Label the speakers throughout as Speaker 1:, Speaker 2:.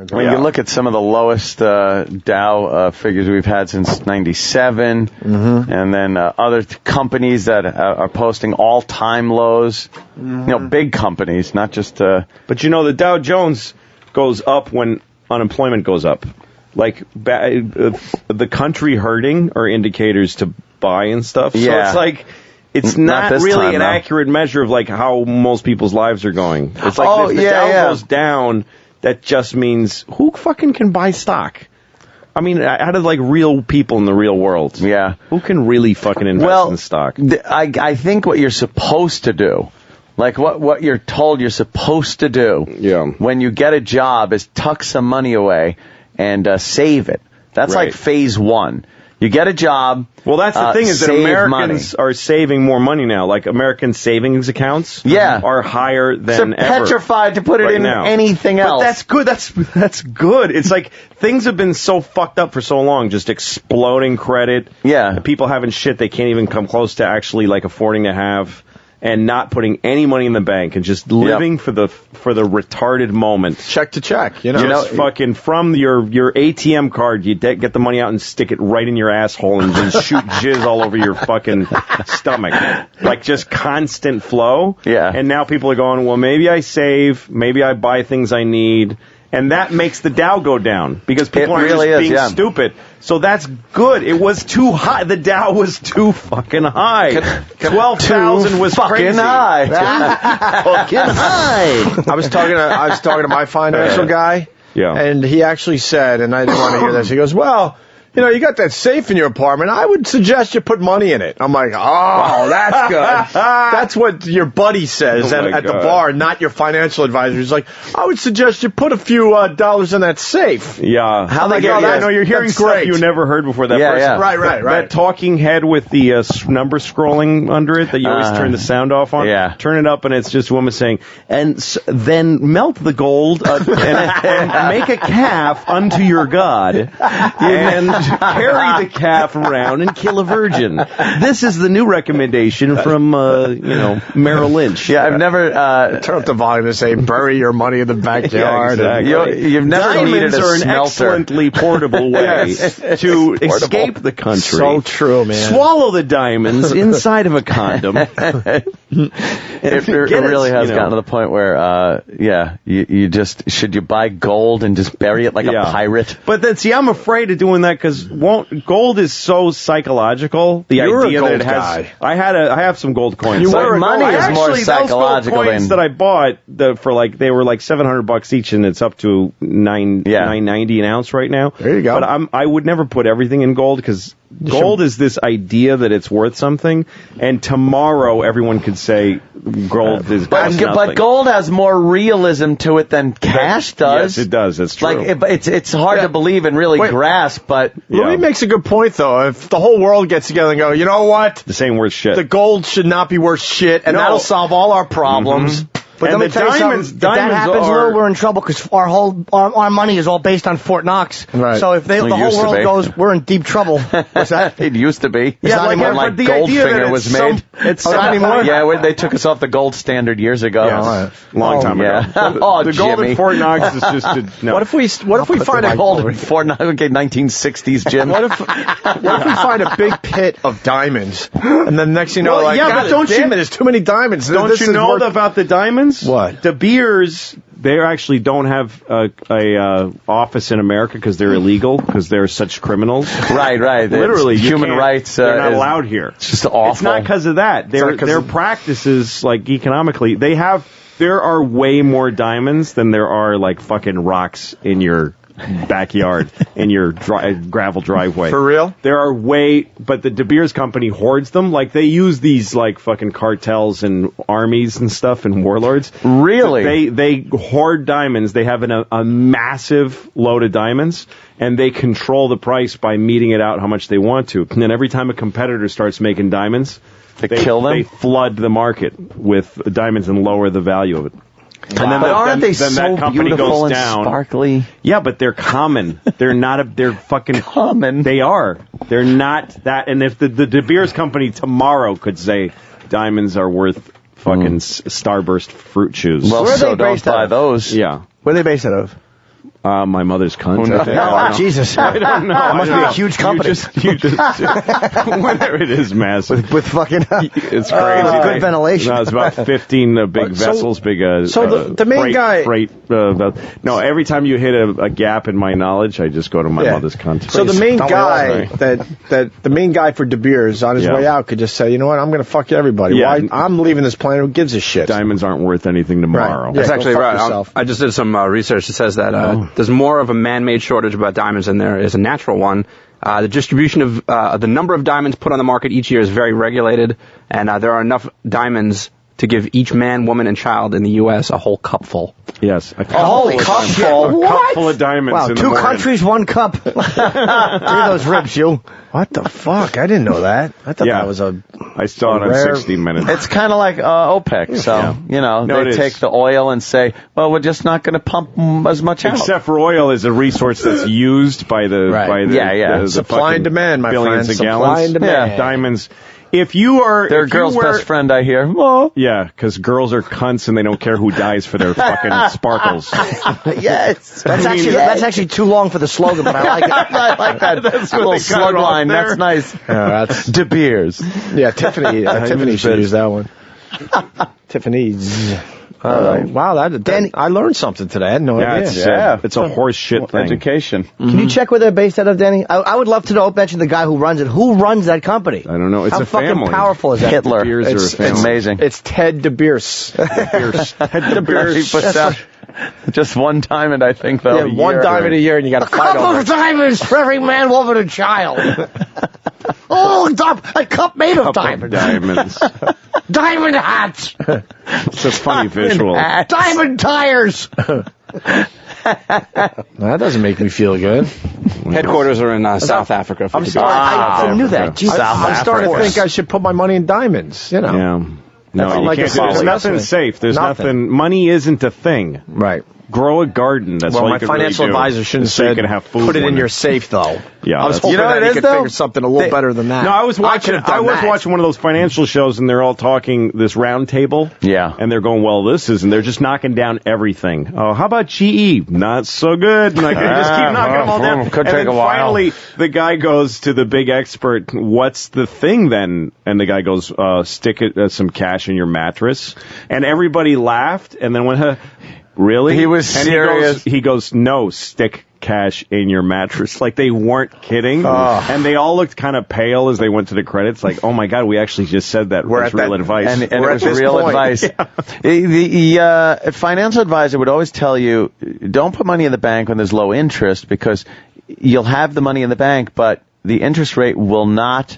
Speaker 1: When you look at some of the lowest Dow figures we've had since '97, and then other companies that are posting all-time lows, big companies, not just...
Speaker 2: But the Dow Jones goes up when unemployment goes up. Like, the country hurting are indicators to buy and stuff.
Speaker 1: Yeah.
Speaker 2: So it's like... It's not really an accurate measure of, like, how most people's lives are going. It's like if the Dow goes down... That just means who fucking can buy stock? I mean, out of like real people in the real world.
Speaker 1: Yeah.
Speaker 2: Who can really fucking invest in stock?
Speaker 1: I think what you're supposed to do, like what you're told you're supposed to do when you get a job is tuck some money away and save it. That's like phase one. You get a job.
Speaker 2: Well, that's the thing is that Americans are saving more money now. Like American savings accounts are higher than ever.
Speaker 1: Petrified to put it in anything else.
Speaker 2: But that's good. That's good. It's like things have been so fucked up for so long. Just exploding credit.
Speaker 1: Yeah.
Speaker 2: People having shit they can't even come close to actually like affording to have. And not putting any money in the bank and just living for the retarded moment.
Speaker 3: Check to check,
Speaker 2: Just fucking from your ATM card, you get the money out and stick it right in your asshole and just shoot jizz all over your fucking stomach. Like just constant flow.
Speaker 1: Yeah.
Speaker 2: And now people are going, well, maybe I save, maybe I buy things I need. And that makes the Dow go down because people aren't just being stupid. So that's good. It was too high. The Dow was too fucking high. 12,000 was crazy.
Speaker 1: High.
Speaker 3: Fucking high. I was talking to my financial guy.
Speaker 2: Yeah.
Speaker 3: And he actually said, and I didn't want to hear this. He goes, well, you got that safe in your apartment. I would suggest you put money in it. I'm like, oh, that's good. That's what your buddy says at the bar, not your financial advisor. He's like, I would suggest you put a few dollars in that safe.
Speaker 2: Yeah.
Speaker 1: How they get
Speaker 2: that? No, you're hearing stuff you never heard before. That person.
Speaker 1: Yeah.
Speaker 3: Right.
Speaker 2: That talking head with the number scrolling under it that you always turn the sound off on.
Speaker 1: Yeah.
Speaker 2: Turn it up and it's just a woman saying, and then melt the gold and make a calf unto your God. And carry the calf around and kill a virgin. This is the new recommendation from, Merrill Lynch.
Speaker 1: Yeah, I've never...
Speaker 3: Turn up the volume and say, bury your money in the backyard.
Speaker 2: Yeah, exactly.
Speaker 1: You've never needed a
Speaker 2: Diamonds are an
Speaker 1: smelter.
Speaker 2: Excellently portable way to escape the country.
Speaker 3: So true, man.
Speaker 2: Swallow the diamonds inside of a condom.
Speaker 1: It really has gotten to the point where, you just... Should you buy gold and just bury it like a pirate?
Speaker 2: But then, see, I'm afraid of doing that because gold is so psychological.
Speaker 3: You're
Speaker 2: idea
Speaker 3: a gold
Speaker 2: that it has.
Speaker 3: guy.
Speaker 2: I have some gold coins.
Speaker 1: Money is more psychological
Speaker 2: those gold coins that I bought they were like $700 each, and it's up to $9.90 an ounce right now.
Speaker 3: There you go.
Speaker 2: But I would never put everything in gold because gold is this idea that it's worth something, and tomorrow everyone could say gold is worth nothing.
Speaker 1: But gold has more realism to it than cash does.
Speaker 2: Yes, it does. That's true.
Speaker 1: Like it's hard to believe and really grasp, but
Speaker 3: Louis makes a good point though. If the whole world gets together and go, you know what?
Speaker 2: This ain't worth shit.
Speaker 3: The gold should not be worth shit, and that'll solve all our problems.
Speaker 4: But
Speaker 2: and
Speaker 4: let me tell you something. If that happens, Lou, we're in trouble because our money is all based on Fort Knox.
Speaker 3: Right.
Speaker 4: So if the whole world goes, we're in deep trouble.
Speaker 1: What's that? It used to be.
Speaker 4: Yeah,
Speaker 1: like
Speaker 2: the
Speaker 1: Goldfinger was made.
Speaker 2: It's not anymore.
Speaker 1: Yeah, they took us off the gold standard years ago.
Speaker 3: Yeah,
Speaker 2: long time ago. The gold in Fort Knox is just no.
Speaker 3: What if we find a
Speaker 1: gold in Fort Knox? Okay, 1960s, Jim.
Speaker 3: What if we find a big pit of diamonds, and then next thing you know,
Speaker 2: but don't you?
Speaker 3: There's too many diamonds.
Speaker 2: Don't you know about the diamonds?
Speaker 3: What?
Speaker 2: De Beers, they actually don't have a office in America because they're illegal, because they're such criminals.
Speaker 1: Right.
Speaker 2: Literally,
Speaker 1: human rights.
Speaker 2: They're not allowed here.
Speaker 1: It's just awful.
Speaker 2: It's not because of that. Their practices, like economically, there are way more diamonds than there are like fucking rocks in your backyard, in your gravel driveway.
Speaker 3: For real?
Speaker 2: There are but the De Beers company hoards them. Like, they use these, like, fucking cartels and armies and stuff and warlords.
Speaker 1: Really?
Speaker 2: They hoard diamonds. They have a massive load of diamonds, and they control the price by meting it out how much they want to. And then every time a competitor starts making diamonds, they
Speaker 1: kill them?
Speaker 2: They flood the market with diamonds and lower the value of it.
Speaker 1: And then aren't they so
Speaker 2: that company
Speaker 1: beautiful
Speaker 2: goes
Speaker 1: and
Speaker 2: down.
Speaker 1: Sparkly?
Speaker 2: Yeah, but they're common. They're fucking
Speaker 1: common.
Speaker 2: They are. They're not that. And if the De Beers company tomorrow could say diamonds are worth fucking Starburst fruit chews.
Speaker 1: Well, so don't buy those.
Speaker 2: Yeah.
Speaker 4: Where are they based out of?
Speaker 2: My mother's cunt.
Speaker 4: Oh, Jesus.
Speaker 2: I don't know.
Speaker 4: It must be a huge company.
Speaker 2: You just whenever it is massive.
Speaker 4: With fucking...
Speaker 2: it's crazy.
Speaker 4: With good ventilation.
Speaker 2: No, it's about 15 big vessels, big...
Speaker 3: so the main guy...
Speaker 2: no, every time you hit a gap in my knowledge, I just go to my mother's cunt.
Speaker 3: So the main guy the main guy for De Beers on his way out could just say, you know what, I'm going to fuck everybody.
Speaker 2: Yeah.
Speaker 3: Why? I'm leaving this planet. Who gives a shit?
Speaker 2: Diamonds aren't worth anything tomorrow.
Speaker 3: Right.
Speaker 5: That's
Speaker 3: Yeah,
Speaker 5: actually right.
Speaker 3: I
Speaker 5: I just did some research that says that there's more of a man-made shortage about diamonds than there is a natural one. The distribution of the number of diamonds put on the market each year is very regulated, and there are enough diamonds to give each man, woman, and child in the U.S. a whole cupful.
Speaker 2: Yes.
Speaker 4: A whole cupful?
Speaker 2: A cup full of diamonds.
Speaker 4: Wow,
Speaker 2: in the
Speaker 4: two
Speaker 2: morning.
Speaker 4: countries, one cup. Three of those ribs, you.
Speaker 3: What the fuck? I didn't know that. I thought that was
Speaker 2: I saw it on 60 Minutes.
Speaker 1: It's kind of like OPEC. So, they take the oil and say, well, we're just not going to pump as much out.
Speaker 2: Except for oil is a resource that's used by the
Speaker 3: supply and demand, my
Speaker 2: billions
Speaker 3: friend.
Speaker 2: of
Speaker 3: Supply
Speaker 2: gallons.
Speaker 3: and demand.
Speaker 2: Yeah. Diamonds. If you are...
Speaker 1: They're a girl's best friend, I hear.
Speaker 2: Oh. Yeah, because girls are cunts and they don't care who dies for their fucking sparkles.
Speaker 4: Yes. That's actually too long for the slogan, but I like it.
Speaker 1: I like that. That's a little slug line. That's nice.
Speaker 3: That's
Speaker 1: De Beers.
Speaker 3: Yeah, Tiffany. Tiffany should use that one. Tiffany's. Wow, I learned something today. I had no idea.
Speaker 2: It's a horse shit thing.
Speaker 1: Education.
Speaker 4: Can you check where they're based out of, Danny? I would love to know, mention the guy who runs it. Who runs that company?
Speaker 2: I don't know. It's
Speaker 4: How
Speaker 2: a family.
Speaker 4: fucking powerful is that?
Speaker 1: Hitler.
Speaker 2: It's
Speaker 1: amazing.
Speaker 3: It's Ted De Beers.
Speaker 1: Ted De Beers. He puts out just one diamond, I think, though.
Speaker 3: Yeah, one diamond a year, and you got to fight over it.
Speaker 4: A couple of diamonds for every man, woman, and child. A cup made of diamonds. Diamond hats.
Speaker 2: It's a funny visual.
Speaker 4: Diamond tires.
Speaker 3: That doesn't make me feel good.
Speaker 5: Headquarters are in South Africa.
Speaker 3: I'm sorry.
Speaker 4: I knew that.
Speaker 3: I'm starting to think I should put my money in diamonds.
Speaker 2: Yeah. No, you can't. There's nothing safe. There's nothing. Money isn't a thing.
Speaker 3: Right.
Speaker 2: Grow a garden. That's all you can
Speaker 3: financial
Speaker 2: really do.
Speaker 3: advisor shouldn't
Speaker 2: so
Speaker 3: say
Speaker 2: you can have food.
Speaker 3: Put it in your safe, though.
Speaker 2: Yeah,
Speaker 3: I was hoping that he could figure something a little better than that.
Speaker 2: No, I was watching one of those financial shows, and they're all talking this round table.
Speaker 1: Yeah,
Speaker 2: and they're going, "Well, this is," and they're just knocking down everything. Oh, how about GE? Not so good. Like, they just keep knocking them all down.
Speaker 1: Could take a while.
Speaker 2: Finally, the guy goes to the big expert. What's the thing then? And the guy goes, "Stick some cash in your mattress." And everybody laughed, and then went, "Really?"
Speaker 1: He was serious.
Speaker 2: He goes, "No, stick cash in your mattress." Like, they weren't kidding. And they all looked kind of pale as they went to the credits. Like, oh my God, we actually just said that. That's real advice.
Speaker 1: And it was real advice. Yeah. The financial advisor would always tell you, don't put money in the bank when there's low interest, because you'll have the money in the bank, but the interest rate will not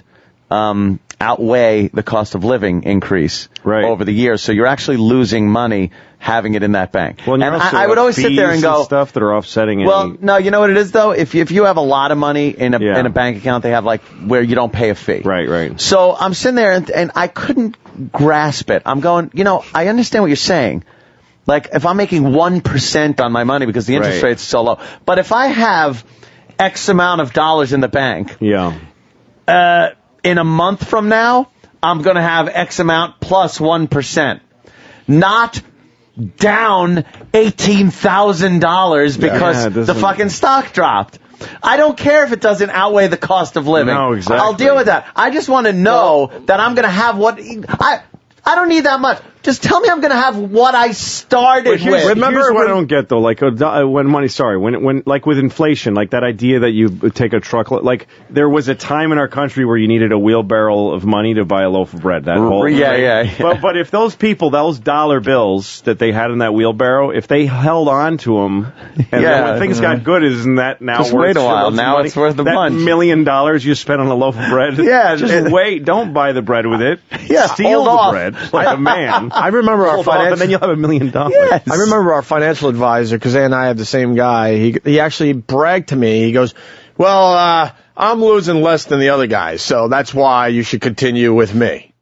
Speaker 1: outweigh the cost of living increase over the years. So you're actually losing money having it in that bank.
Speaker 2: Well, and
Speaker 1: I would always sit there and go,
Speaker 2: stuff that are offsetting.
Speaker 1: Well, no, you know what it is though. If you have a lot of money in a bank account, they have like where you don't pay a fee.
Speaker 2: Right.
Speaker 1: So I'm sitting there and I couldn't grasp it. I'm going, I understand what you're saying. Like, if I'm making 1% on my money because the interest rate's so low, but if I have X amount of dollars in the bank, in a month from now, I'm going to have X amount plus 1%. Not down $18,000 because the fucking stock dropped. I don't care if it doesn't outweigh the cost of living.
Speaker 2: No, exactly.
Speaker 1: I'll deal with that. I just want to know that I'm going to have what... I don't need that much. Just tell me I'm going to have what I started with.
Speaker 2: Remember what I don't get though, like when money, when like with inflation, like that idea that you take a truckload, like there was a time in our country where you needed a wheelbarrow of money to buy a loaf of bread. That whole But if those people, those dollar bills that they had in that wheelbarrow, if they held on to them, and then when things got good, isn't that now
Speaker 1: just
Speaker 2: worth
Speaker 1: wait a while? Now it's worth the bunch.
Speaker 2: $1 million you spent on a loaf of bread.
Speaker 1: Just
Speaker 2: wait. Don't buy the bread with it. Steal the bread like a man.
Speaker 3: I remember our financial...
Speaker 2: and then you'll have $1 million.
Speaker 3: Yes. I remember our financial advisor, because Ann and I have the same guy. He actually bragged to me. He goes, well, I'm losing less than the other guys, so that's why you should continue with me.